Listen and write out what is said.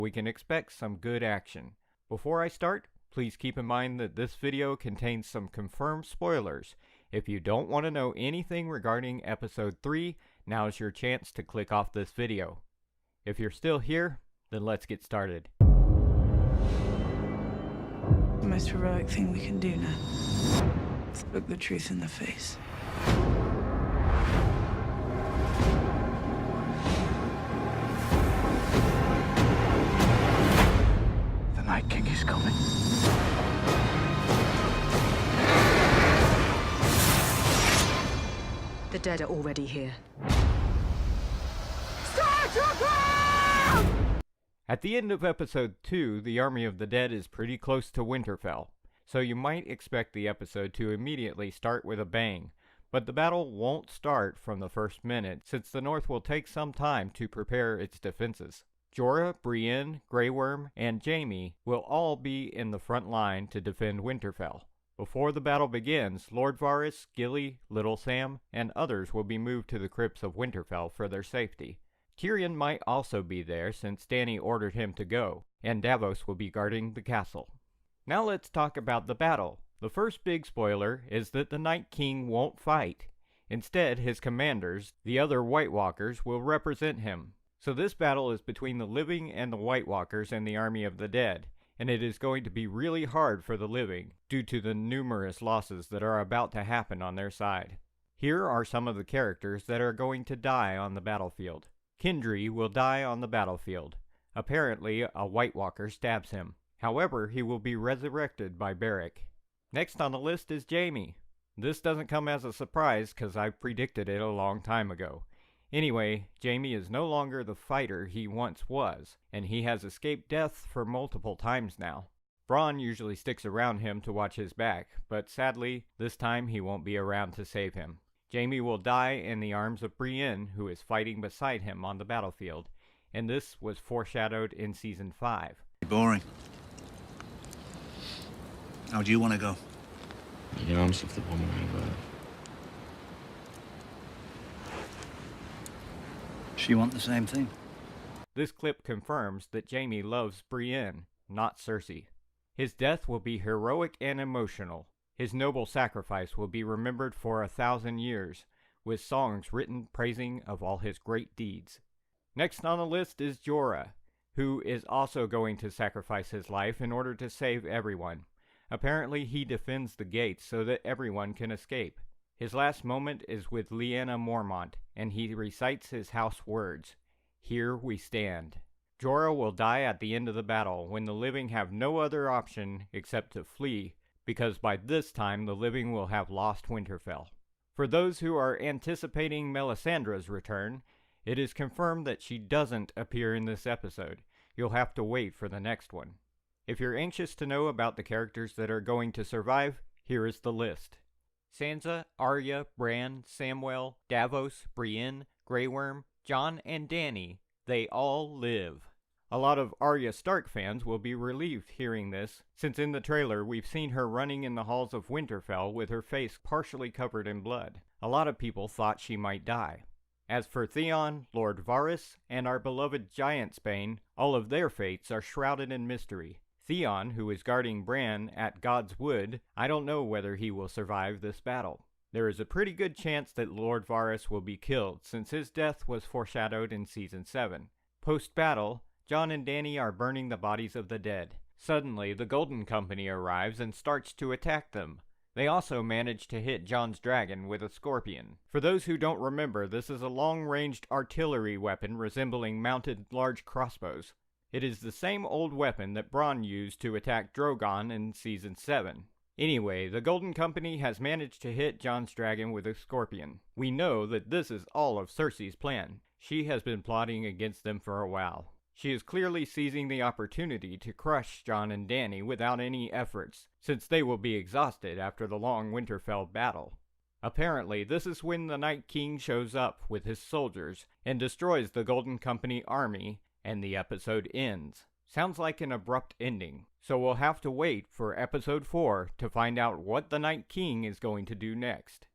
we can expect some good action. Before I start, please keep in mind that this video contains some confirmed spoilers. If you don't want to know anything regarding Episode 3, now's your chance to click off this video. If you're still here, then let's get started. The most heroic thing we can do now is look the truth in the face. The Night King is coming. The dead are already here. At the end of Episode 2, the Army of the Dead is pretty close to Winterfell, so you might expect the episode to immediately start with a bang, but the battle won't start from the first minute, since the North will take some time to prepare its defenses. Jorah, Brienne, Grey Worm, and Jaime will all be in the front line to defend Winterfell. Before the battle begins, Lord Varys, Gilly, Little Sam, and others will be moved to the crypts of Winterfell for their safety. Tyrion might also be there since Dany ordered him to go, and Davos will be guarding the castle. Now let's talk about the battle. The first big spoiler is that the Night King won't fight. Instead, his commanders, the other White Walkers, will represent him. So this battle is between the living and the White Walkers and the Army of the Dead, and it is going to be really hard for the living due to the numerous losses that are about to happen on their side. Here are some of the characters that are going to die on the battlefield. Kendry will die on the battlefield. Apparently, a White Walker stabs him. However, he will be resurrected by Beric. Next on the list is Jaime. This doesn't come as a surprise because I predicted it a long time ago. Anyway, Jaime is no longer the fighter he once was, and he has escaped death for multiple times now. Bronn usually sticks around him to watch his back, but sadly, this time he won't be around to save him. Jaime will die in the arms of Brienne, who is fighting beside him on the battlefield, and this was foreshadowed in Season 5. Boring. How do you want to go? The arms of the woman I love. She want the same thing. This clip confirms that Jaime loves Brienne, not Cersei. His death will be heroic and emotional. His noble sacrifice will be remembered for 1,000 years, with songs written praising of all his great deeds. Next on the list is Jorah, who is also going to sacrifice his life in order to save everyone. Apparently he defends the gates so that everyone can escape. His last moment is with Lyanna Mormont, and he recites his house words, "Here we stand." Jorah will die at the end of the battle when the living have no other option except to flee, because by this time the living will have lost Winterfell. For those who are anticipating Melisandre's return, it is confirmed that she doesn't appear in this episode. You'll have to wait for the next one. If you're anxious to know about the characters that are going to survive, here is the list. Sansa, Arya, Bran, Samwell, Davos, Brienne, Grey Worm, Jon, and Dany, they all live. A lot of Arya Stark fans will be relieved hearing this, since in the trailer we've seen her running in the halls of Winterfell with her face partially covered in blood. A lot of people thought she might die. As for Theon, Lord Varys, and our beloved Giantsbane, all of their fates are shrouded in mystery. Theon, who is guarding Bran at God's Wood, I don't know whether he will survive this battle. There is a pretty good chance that Lord Varys will be killed, since his death was foreshadowed in Season 7. Post-battle, Jon and Dany are burning the bodies of the dead. Suddenly, the Golden Company arrives and starts to attack them. They also manage to hit Jon's dragon with a scorpion. For those who don't remember, this is a long-ranged artillery weapon resembling mounted large crossbows. It is the same old weapon that Bronn used to attack Drogon in Season 7. Anyway, the Golden Company has managed to hit Jon's dragon with a scorpion. We know that this is all of Cersei's plan. She has been plotting against them for a while. She is clearly seizing the opportunity to crush Jon and Dany without any efforts, since they will be exhausted after the long Winterfell battle. Apparently, this is when the Night King shows up with his soldiers and destroys the Golden Company army, and the episode ends. Sounds like an abrupt ending, so we'll have to wait for Episode 4 to find out what the Night King is going to do next.